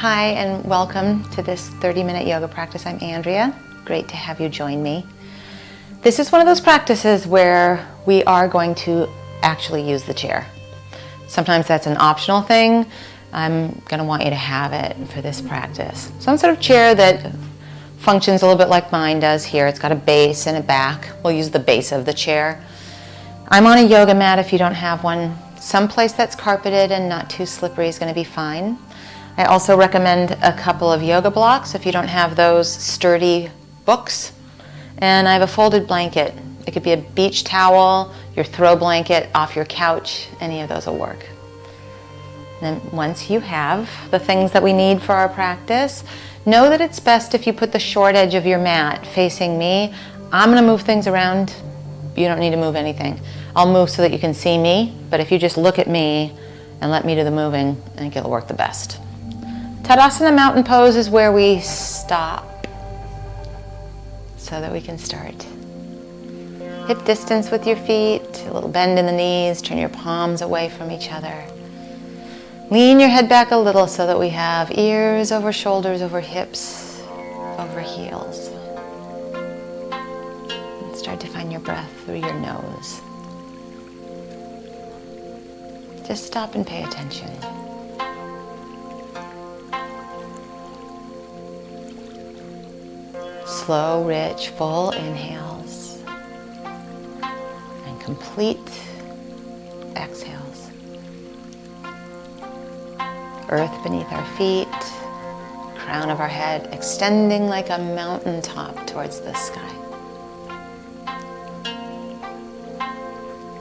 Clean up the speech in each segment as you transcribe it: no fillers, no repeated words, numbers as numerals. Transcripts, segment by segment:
Hi and welcome to this 30-minute yoga practice. I'm Andrea. Great to have you join me. This is one of those practices where we are going to actually use the chair. Sometimes that's an optional thing. I'm going to want you to have it for this practice. Some sort of chair that functions a little bit like mine does here. It's got a base and a back. We'll use the base of the chair. I'm on a yoga mat if you don't have one. Someplace that's carpeted and not too slippery is going to be fine. I also recommend a couple of yoga blocks if you don't have those sturdy books. And I have a folded blanket. It could be a beach towel, your throw blanket off your couch. Any of those will work. And then once you have the things that we need for our practice, know that it's best if you put the short edge of your mat facing me. I'm going to move things around. You don't need to move anything. I'll move so that you can see me, but if you just look at me and let me do the moving, I think it'll work the best. Tadasana mountain pose is where we stop so that we can start. Hip distance with your feet, a little bend in the knees, turn your palms away from each other. Lean your head back a little so that we have ears over shoulders, over hips, over heels. And start to find your breath through your nose. Just stop and pay attention. Slow, rich, full inhales and complete exhales. Earth beneath our feet, crown of our head extending like a mountain top towards the sky.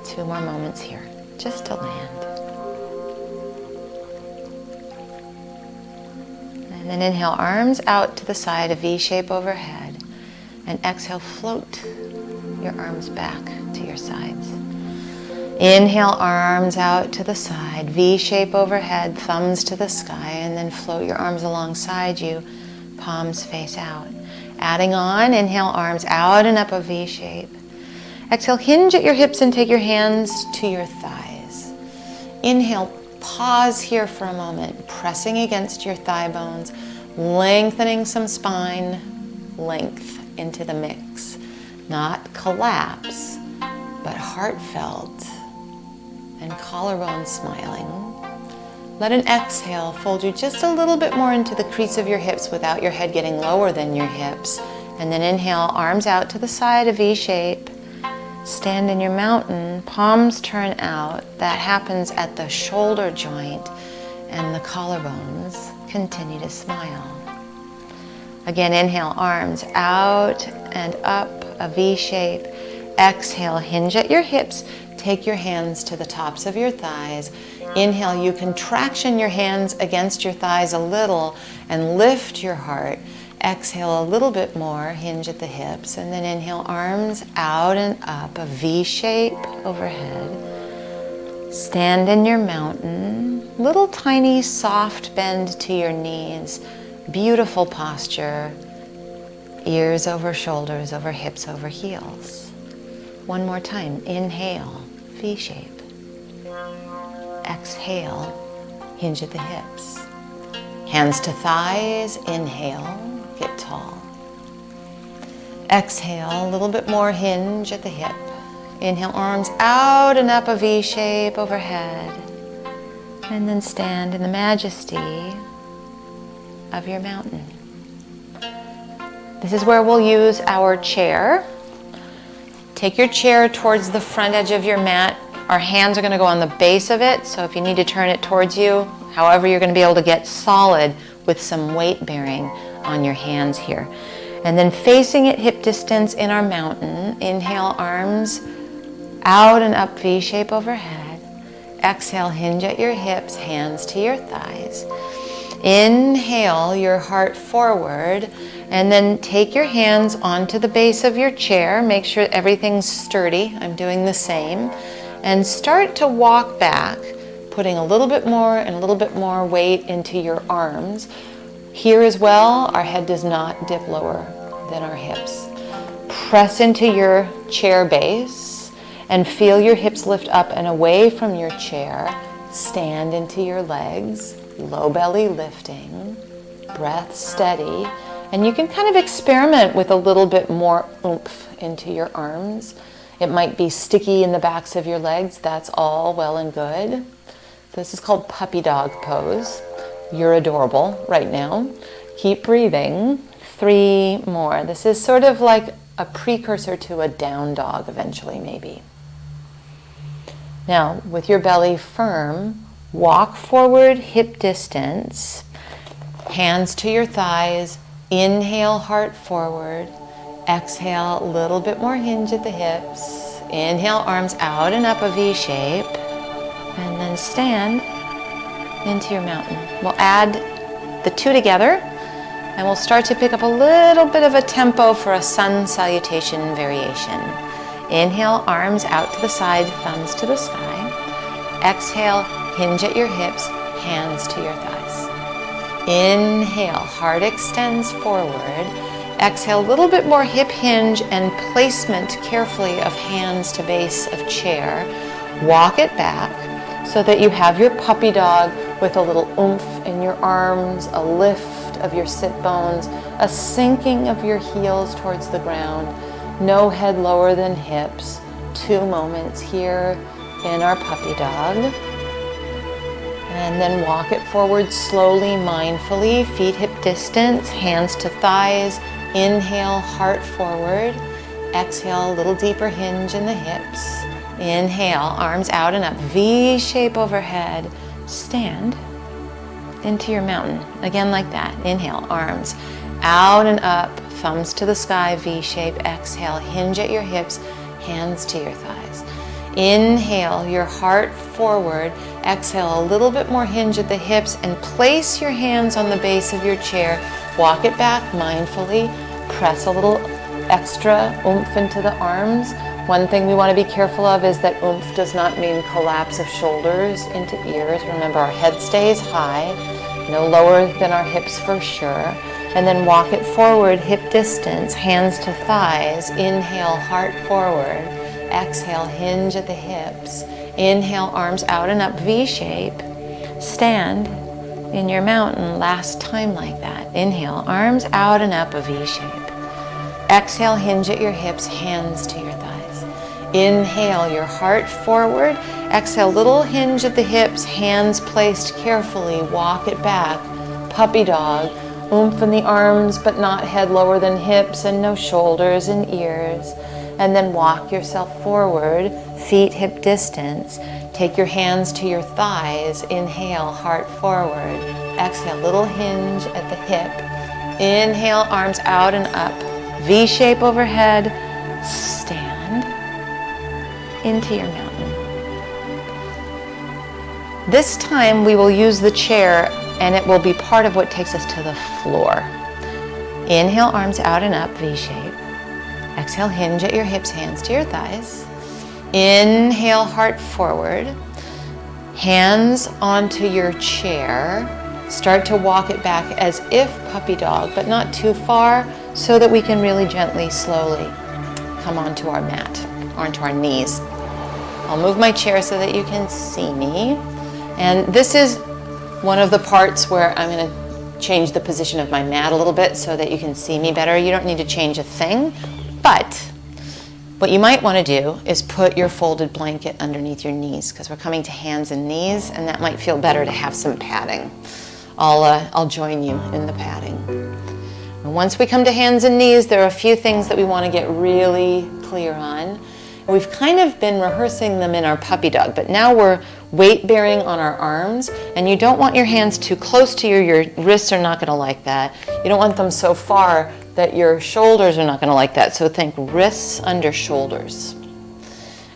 2 more moments here, just to land. And then inhale, arms out to the side, a V shape overhead. And exhale, float your arms back to your sides. Inhale, arms out to the side, V shape overhead, thumbs to the sky, and then float your arms alongside you, palms face out. Adding on, inhale, arms out and up a V shape. Exhale, hinge at your hips and take your hands to your thighs. Inhale, pause here for a moment, pressing against your thigh bones, lengthening some spine length into the mix. Not collapse, but heartfelt and collarbone smiling. Let an exhale fold you just a little bit more into the crease of your hips without your head getting lower than your hips. And then inhale, arms out to the side, a V shape. Stand in your mountain, palms turn out. That happens at the shoulder joint, and the collarbones continue to smile. Again, inhale, arms out and up, a V shape. Exhale, hinge at your hips. Take your hands to the tops of your thighs. Inhale, you can traction your hands against your thighs a little and lift your heart. Exhale a little bit more, hinge at the hips, and then inhale, arms out and up, a V shape overhead. Stand in your mountain, little tiny soft bend to your knees, beautiful posture, ears over shoulders, over hips, over heels. One more time, inhale, V shape. Exhale, hinge at the hips. Hands to thighs, inhale. Get tall. Exhale, a little bit more, hinge at the hip. Inhale, arms out and up, a V shape overhead. And then stand in the majesty of your mountain. This is where we'll use our chair. Take your chair towards the front edge of your mat. Our hands are going to go on the base of it, so if you need to turn it towards you, however you're going to be able to get solid with some weight bearing on your hands here. And then facing at hip distance in our mountain, inhale, arms out and up, V shape overhead. Exhale, hinge at your hips, hands to your thighs. Inhale, your heart forward, and then take your hands onto the base of your chair. Make sure everything's sturdy. I'm doing the same. And start to walk back, putting a little bit more and a little bit more weight into your arms. Here as well, our head does not dip lower than our hips. Press into your chair base and feel your hips lift up and away from your chair. Stand into your legs, low belly lifting. breath steady. And you can kind of experiment with a little bit more oomph into your arms. It might be sticky in the backs of your legs. That's all well and good. This is called puppy dog pose. You're adorable right now. Keep breathing. 3 more. This is sort of like a precursor to a down dog eventually, maybe. Now, with your belly firm, walk forward hip distance, hands to your thighs. Inhale, heart forward. Exhale, a little bit more hinge at the hips. Inhale, arms out and up, a V shape. And then stand into your mountain. We'll add the 2 together, and we'll start to pick up a little bit of a tempo for a sun salutation variation. Inhale, arms out to the side, thumbs to the sky. Exhale, hinge at your hips, hands to your thighs. Inhale, heart extends forward. Exhale, a little bit more hip hinge and placement carefully of hands to base of chair. Walk it back so that you have your puppy dog with a little oomph in your arms, a lift of your sit bones, a sinking of your heels towards the ground. No head lower than hips. 2 moments here in our puppy dog. And then walk it forward slowly, mindfully, feet hip distance, hands to thighs. Inhale, heart forward. Exhale, a little deeper hinge in the hips. Inhale, arms out and up, V shape overhead. Stand into your mountain, again like that. Inhale, arms out and up, thumbs to the sky, V shape. Exhale, hinge at your hips, hands to your thighs. Inhale, your heart forward. Exhale, a little bit more hinge at the hips, and place your hands on the base of your chair. Walk it back mindfully. Press a little extra oomph into the arms. One thing we want to be careful of is that oomph does not mean collapse of shoulders into ears. Remember, our head stays high, no lower than our hips for sure. And then walk it forward, hip distance, hands to thighs. Inhale, heart forward. Exhale, hinge at the hips. Inhale, arms out and up, V shape. Stand in your mountain, last time like that. Inhale, arms out and up, a V shape. Exhale, hinge at your hips, hands to your thighs. Inhale, your heart forward. Exhale, little hinge at the hips, hands placed carefully. Walk it back, puppy dog. Oomph in the arms, but not head lower than hips, and no shoulders and ears. And then walk yourself forward, feet hip distance. Take your hands to your thighs. Inhale, heart forward. Exhale, little hinge at the hip. Inhale, arms out and up. V shape overhead. Stand into your mountain. This time we will use the chair, and it will be part of what takes us to the floor. Inhale, arms out and up, V shape. Exhale, hinge at your hips, hands to your thighs. Inhale, heart forward. Hands onto your chair. Start to walk it back as if puppy dog, but not too far, so that we can really gently, slowly come onto our mat, onto our knees. I'll move my chair so that you can see me. And this is one of the parts where I'm going to change the position of my mat a little bit so that you can see me better. You don't need to change a thing, but what you might want to do is put your folded blanket underneath your knees, because we're coming to hands and knees, and that might feel better to have some padding. I'll join you in the padding. And once we come to hands and knees, there are a few things that we want to get really clear on. We've kind of been rehearsing them in our puppy dog, but now we're weight bearing on our arms, and you don't want your hands too close to your wrists are not going to like that. You don't want them so far that your shoulders are not going to like that. So think wrists under shoulders.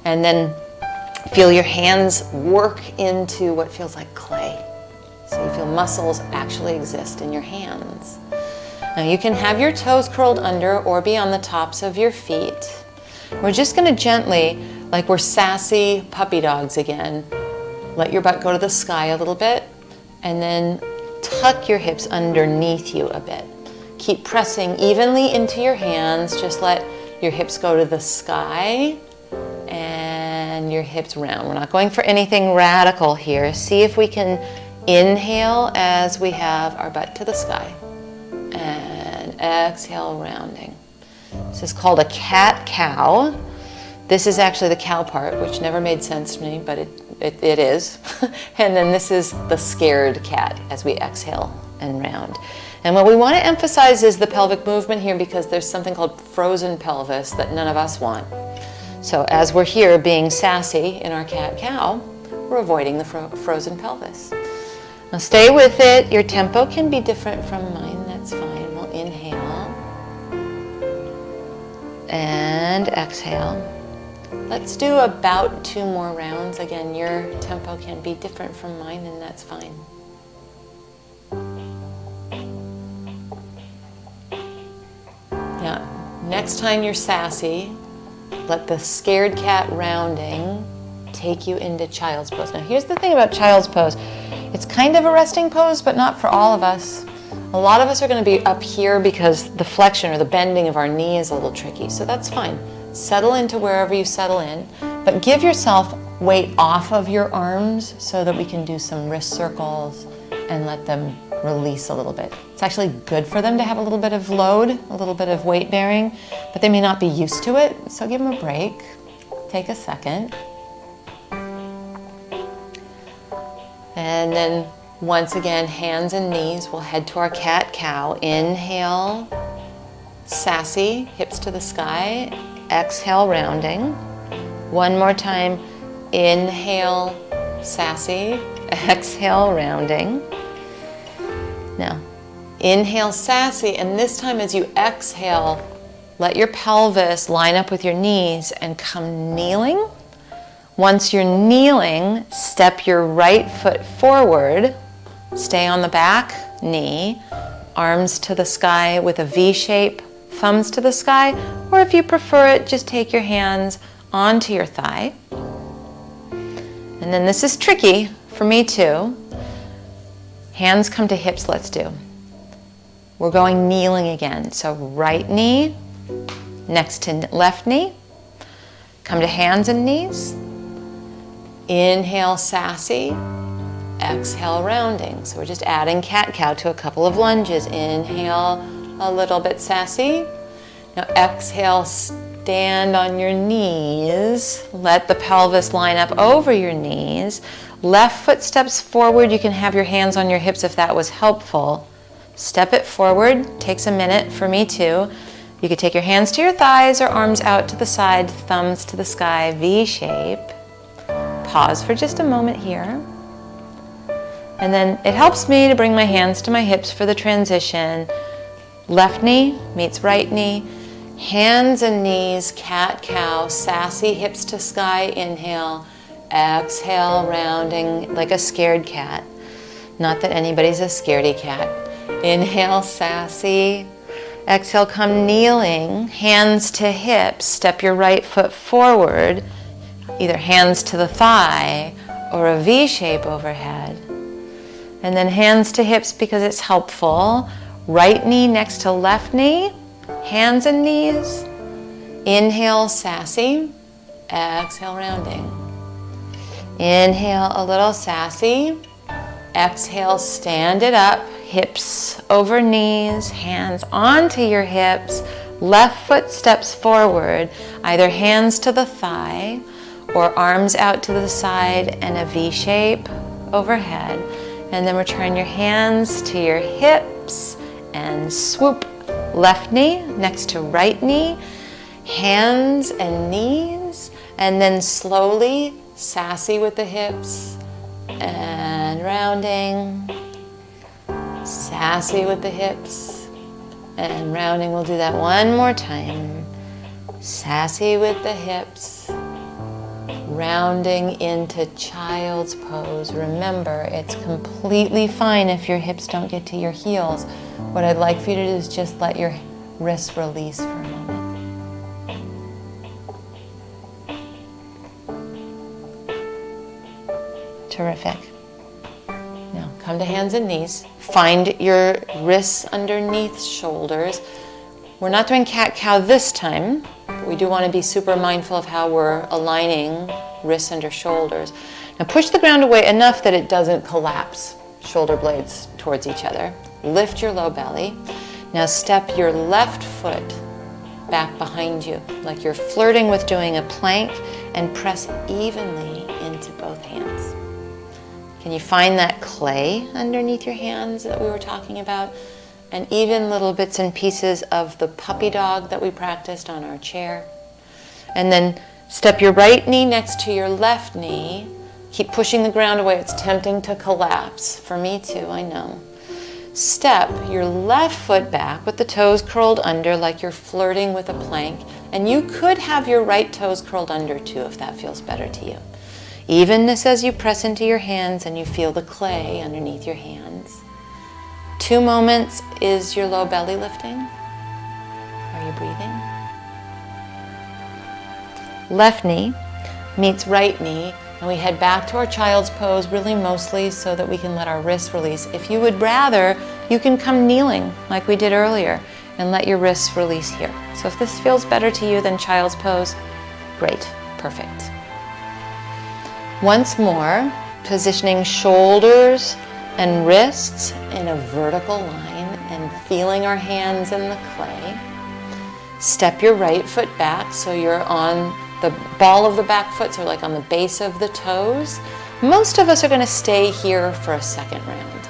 And then feel your hands work into what feels like clay. So you feel muscles actually exist in your hands. Now you can have your toes curled under or be on the tops of your feet. We're just going to gently, like we're sassy puppy dogs again, let your butt go to the sky a little bit, and then tuck your hips underneath you a bit. Keep pressing evenly into your hands. Just let your hips go to the sky and your hips round. We're not going for anything radical here. See if we can inhale as we have our butt to the sky. and exhale, rounding. This is called a cat-cow. This is actually the cow part, which never made sense to me, but it is. And then this is the scared cat as we exhale and round. And what we want to emphasize is the pelvic movement here, because there's something called frozen pelvis that none of us want. So as we're here being sassy in our cat-cow, we're avoiding the frozen pelvis. Now stay with it. Your tempo can be different from mine. That's fine. We'll inhale and exhale. Let's do about 2 more rounds. Again, your tempo can be different from mine, and that's fine. Now, next time you're sassy, let the scared cat rounding take you into child's pose. Now, here's the thing about child's pose. It's kind of a resting pose, but not for all of us. A lot of us are going to be up here because the flexion or the bending of our knee is a little tricky, so that's fine. Settle into wherever you settle in, but give yourself weight off of your arms so that we can do some wrist circles and let them release a little bit. It's actually good for them to have a little bit of load, a little bit of weight bearing, but they may not be used to it, so give them a break. Take a second. And then once again, hands and knees. We'll head to our cat-cow. Inhale, sassy, hips to the sky. Exhale, rounding. One more time. Inhale, sassy. Exhale, rounding. Now, inhale, sassy, and this time as you exhale, let your pelvis line up with your knees and come kneeling. Once you're kneeling, step your right foot forward. Stay on the back knee, arms to the sky with a V shape, thumbs to the sky, or if you prefer it, just take your hands onto your thigh. And then this is tricky for me too. Hands come to hips, let's do. We're going kneeling again. So right knee next to left knee. Come to hands and knees. Inhale, sassy. Exhale, rounding. So we're just adding cat-cow to a couple of lunges. Inhale, a little bit sassy. Now exhale, stand on your knees. Let the pelvis line up over your knees. Left foot steps forward. You can have your hands on your hips if that was helpful. Step it forward. Takes a minute for me too. You could take your hands to your thighs or arms out to the side, thumbs to the sky, V shape. Pause for just a moment here. And then it helps me to bring my hands to my hips for the transition. Left knee meets right knee. Hands and knees, cat-cow, sassy, hips to sky, inhale. Exhale, rounding like a scared cat. Not that anybody's a scaredy cat. Inhale, sassy. Exhale, come kneeling, hands to hips. Step your right foot forward, either hands to the thigh or a V shape overhead. And then hands to hips because it's helpful. Right knee next to left knee, hands and knees. Inhale, sassy. Exhale, rounding. Inhale, a little sassy. Exhale, stand it up. Hips over knees, hands onto your hips. Left foot steps forward, either hands to the thigh or arms out to the side and a V shape overhead. And then return your hands to your hips and swoop. Left knee next to right knee, hands and knees, and then slowly sassy with the hips and rounding. Sassy with the hips and rounding. We'll do that one more time. Sassy with the hips, rounding into child's pose. Remember, it's completely fine if your hips don't get to your heels. What I'd like for you to do is just let your wrists release for a moment. Terrific. Now come to hands and knees. Find your wrists underneath shoulders. We're not doing cat-cow this time, but we do want to be super mindful of how we're aligning wrists under shoulders. Now push the ground away enough that it doesn't collapse shoulder blades towards each other. Lift your low belly. Now step your left foot back behind you, like you're flirting with doing a plank, and press evenly into both hands. Can you find that clay underneath your hands that we were talking about? And even little bits and pieces of the puppy dog that we practiced on our chair. And then step your right knee next to your left knee. Keep pushing the ground away. It's tempting to collapse. For me too, I know. Step your left foot back with the toes curled under like you're flirting with a plank. And you could have your right toes curled under too if that feels better to you. Evenness as you press into your hands and you feel the clay underneath your hands. 2 moments. Is your low belly lifting? Are you breathing? Left knee meets right knee. And we head back to our child's pose, really mostly so that we can let our wrists release. If you would rather, you can come kneeling like we did earlier and let your wrists release here. So if this feels better to you than child's pose, great, perfect. Once more, positioning shoulders and wrists in a vertical line and feeling our hands in the clay. Step your right foot back so you're on the ball of the back foot, so like on the base of the toes. Most of us are going to stay here for a second round.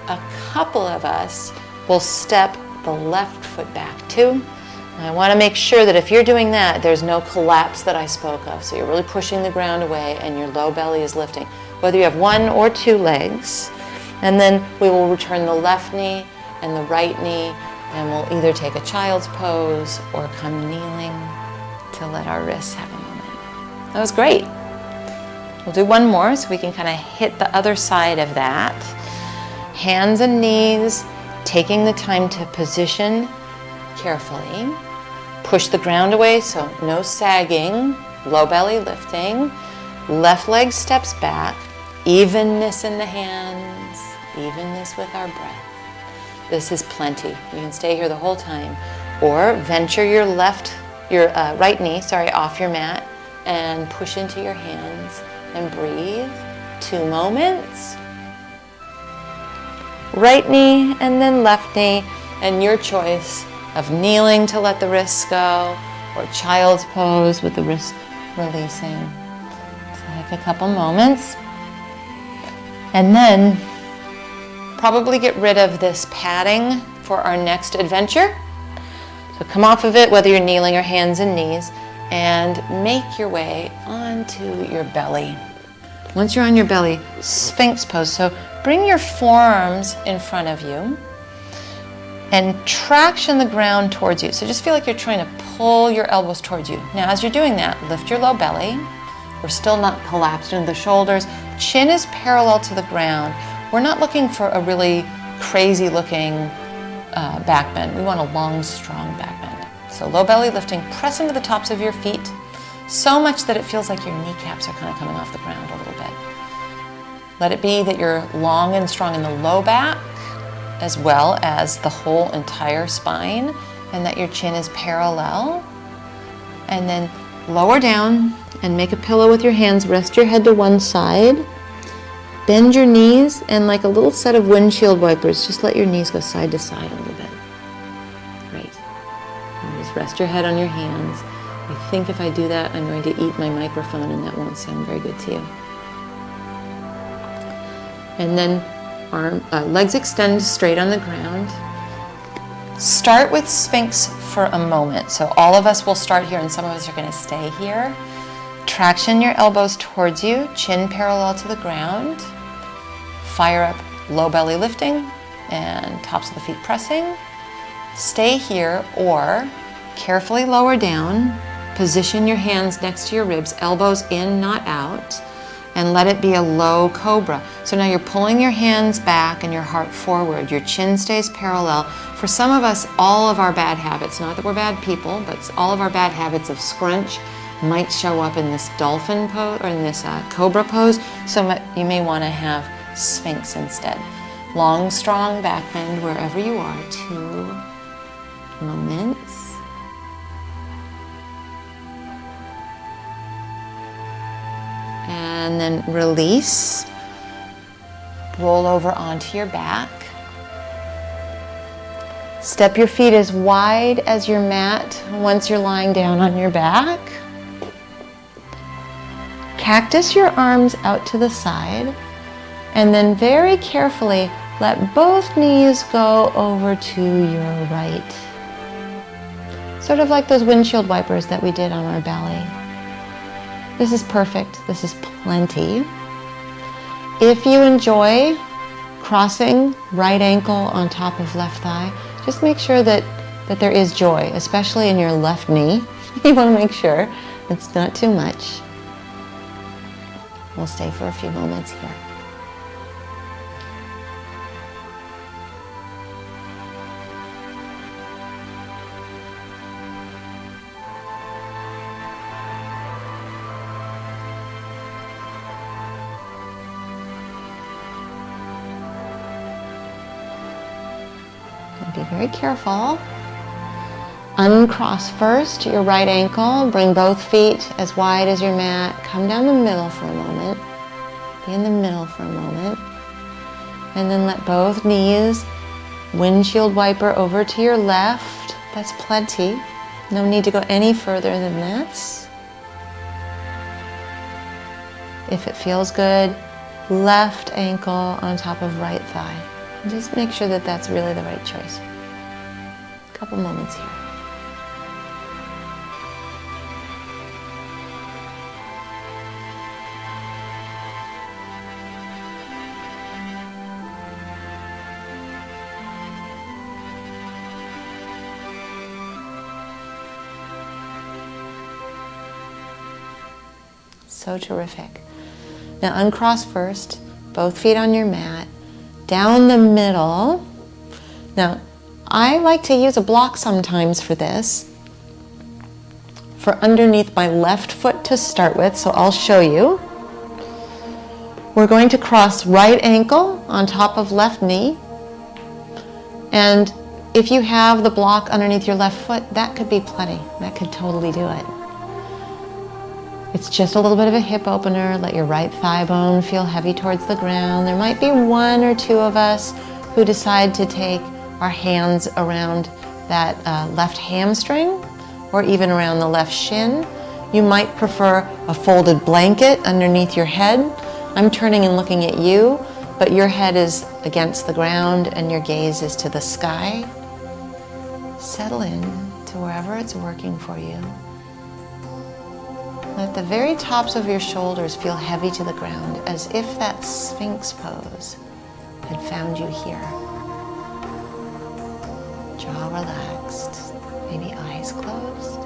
A couple of us will step the left foot back too. And I want to make sure that if you're doing that, there's no collapse that I spoke of. So you're really pushing the ground away and your low belly is lifting, whether you have 1 or 2 legs. And then we will return the left knee and the right knee, and we'll either take a child's pose or come kneeling to let our wrists have a moment. That was great. We'll do one more so we can kind of hit the other side of that. Hands and knees, taking the time to position carefully. Push the ground away, so no sagging, low belly lifting. Left leg steps back, evenness in the hands, evenness with our breath. This is plenty. You can stay here the whole time. Or venture your right knee, off your mat and push into your hands and breathe. 2 moments. Right knee and then left knee, and your choice of kneeling to let the wrists go or child's pose with the wrist releasing. Take a couple moments. And then probably get rid of this padding for our next adventure. So come off of it, whether you're kneeling or hands and knees, and make your way onto your belly. Once you're on your belly, Sphinx pose. So bring your forearms in front of you and traction the ground towards you. So just feel like you're trying to pull your elbows towards you. Now, as you're doing that, lift your low belly. We're still not collapsed into the shoulders. Chin is parallel to the ground. We're not looking for a really crazy looking back bend. We want a long, strong back bend. So low belly lifting, press into the tops of your feet so much that it feels like your kneecaps are kind of coming off the ground a little bit. Let it be that you're long and strong in the low back as well as the whole entire spine, and that your chin is parallel. And then lower down and make a pillow with your hands. Rest your head to one side. Bend your knees, and like a little set of windshield wipers, just let your knees go side to side a little bit. Great. And just rest your head on your hands. I think if I do that, I'm going to eat my microphone, and that won't sound very good to you. And then legs extend straight on the ground. Start with Sphinx for a moment. So all of us will start here, and some of us are going to stay here. Traction your elbows towards you, chin parallel to the ground. Fire up low belly lifting and tops of the feet pressing. Stay here, or carefully lower down. Position your hands next to your ribs, elbows in, not out, and let it be a low cobra. So now you're pulling your hands back and your heart forward. Your chin stays parallel. For some of us, all of our bad habits, not that we're bad people, but all of our bad habits of scrunch might show up in this dolphin pose or in this cobra pose. So you may want to have Sphinx instead. Long, strong back bend wherever you are. 2 moments. And then release. Roll over onto your back. Step your feet as wide as your mat once you're lying down on your back. Cactus your arms out to the side, and then very carefully let both knees go over to your right. Sort of like those windshield wipers that we did on our belly. This is perfect. This is plenty. If you enjoy crossing right ankle on top of left thigh, just make sure that there is joy, especially in your left knee. You want to make sure it's not too much. We'll stay for a few moments here. Be very careful. Uncross first your right ankle. Bring both feet as wide as your mat. Come down the middle for a moment. Be in the middle for a moment. And then let both knees windshield wiper over to your left. That's plenty. No need to go any further than this. If it feels good, left ankle on top of right thigh. Just make sure that that's really the right choice. A couple moments here. So terrific. Now uncross first, both feet on your mat. Down the middle. Now, I like to use a block sometimes for this, for underneath my left foot to start with, so I'll show you. We're going to cross right ankle on top of left knee, and if you have the block underneath your left foot, that could be plenty. That could totally do it. It's just a little bit of a hip opener. Let your right thigh bone feel heavy towards the ground. There might be one or two of us who decide to take our hands around that left hamstring or even around the left shin. You might prefer a folded blanket underneath your head. I'm turning and looking at you, but your head is against the ground and your gaze is to the sky. Settle in to wherever it's working for you. Let the very tops of your shoulders feel heavy to the ground, as if that Sphinx pose had found you here. Jaw relaxed, maybe eyes closed.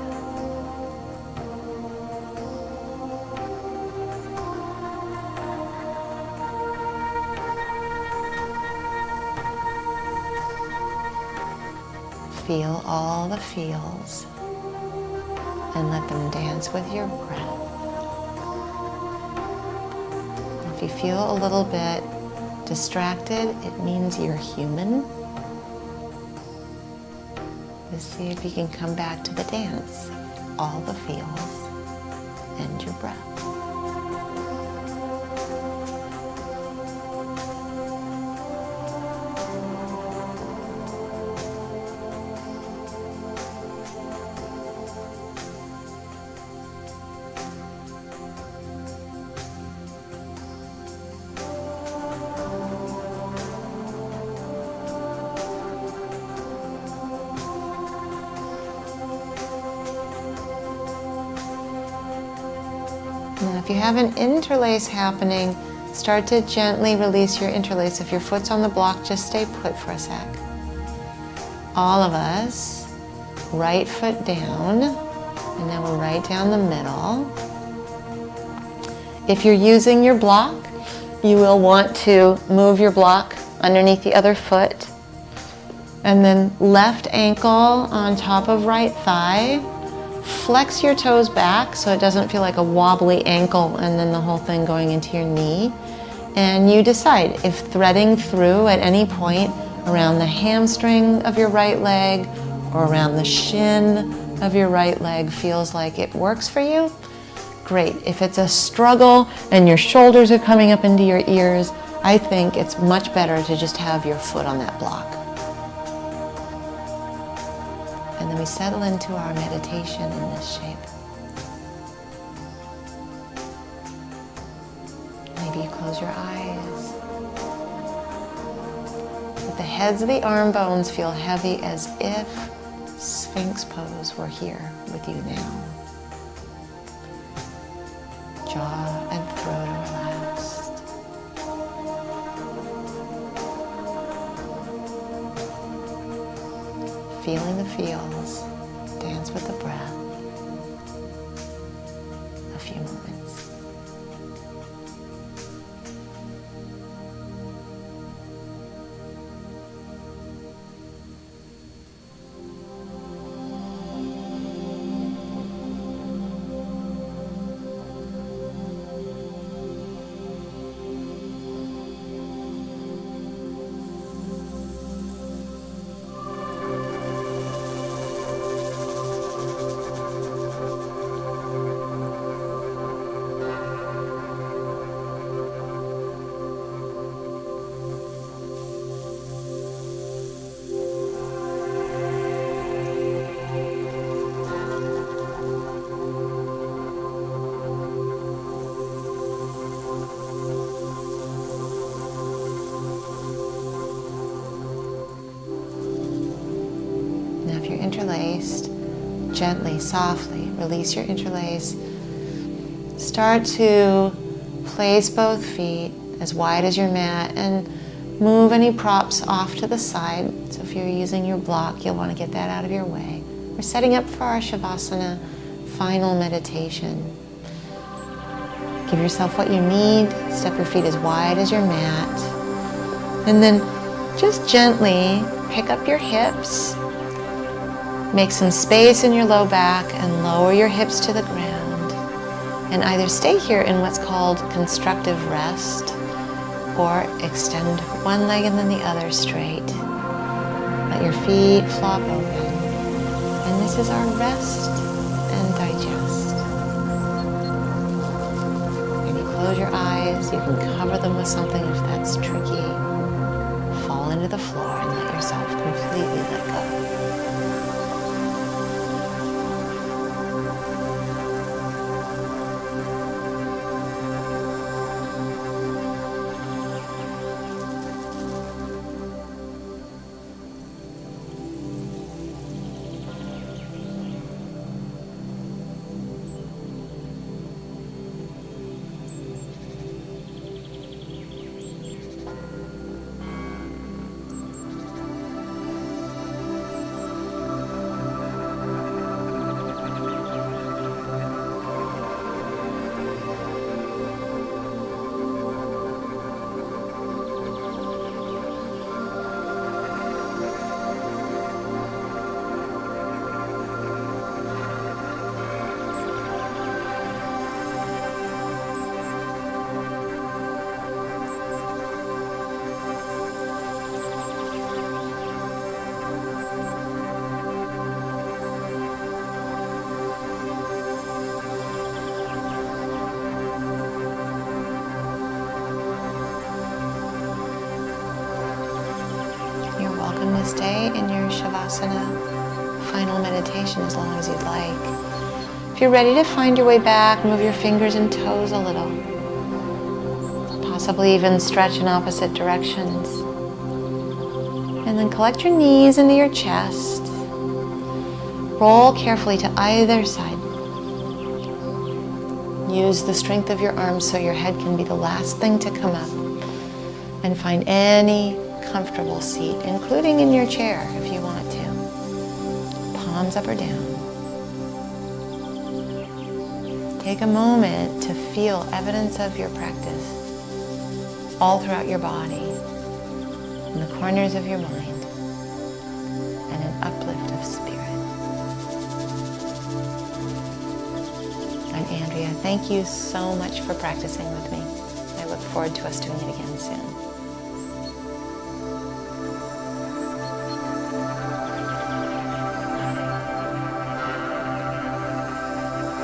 Feel all the feels and let them dance with your breath. If you feel a little bit distracted, it means you're human. Just see if you can come back to the dance, all the feels and your breath. Now, if you have an interlace happening, start to gently release your interlace. If your foot's on the block, just stay put for a sec. All of us, right foot down, and then we're right down the middle. If you're using your block, you will want to move your block underneath the other foot, and then left ankle on top of right thigh. Flex your toes back so it doesn't feel like a wobbly ankle and then the whole thing going into your knee. And you decide if threading through at any point around the hamstring of your right leg or around the shin of your right leg feels like it works for you. Great. If it's a struggle and your shoulders are coming up into your ears, I think it's much better to just have your foot on that block. and then we settle into our meditation in this shape. Maybe you close your eyes. Let the heads of the arm bones feel heavy as if Sphinx pose were here with you now. Jaw and throat are relaxed. Feeling the feels, dance with the breath. A few moments. Interlaced, gently, softly release your interlace. Start to place both feet as wide as your mat and move any props off to the side. So if you're using your block, you'll want to get that out of your way. We're setting up for our Shavasana final meditation. Give yourself what you need. Step your feet as wide as your mat. And then just gently pick up your hips. Make some space in your low back and lower your hips to the ground. And either stay here in what's called constructive rest or extend one leg and then the other straight. Let your feet flop open. And this is our rest and digest. And you close your eyes. You can cover them with something if that's tricky. Fall into the floor and let yourself completely let go. Stay in your Shavasana final meditation as long as you'd like. If you're ready to find your way back, move your fingers and toes a little. Possibly even stretch in opposite directions. And then collect your knees into your chest. Roll carefully to either side. Use the strength of your arms so your head can be the last thing to come up. And find any comfortable seat, including in your chair if you want to. Palms up or down. Take a moment to feel evidence of your practice all throughout your body, in the corners of your mind, and an uplift of spirit. I'm Andrea. Thank you so much for practicing with me. I look forward to us doing it again soon.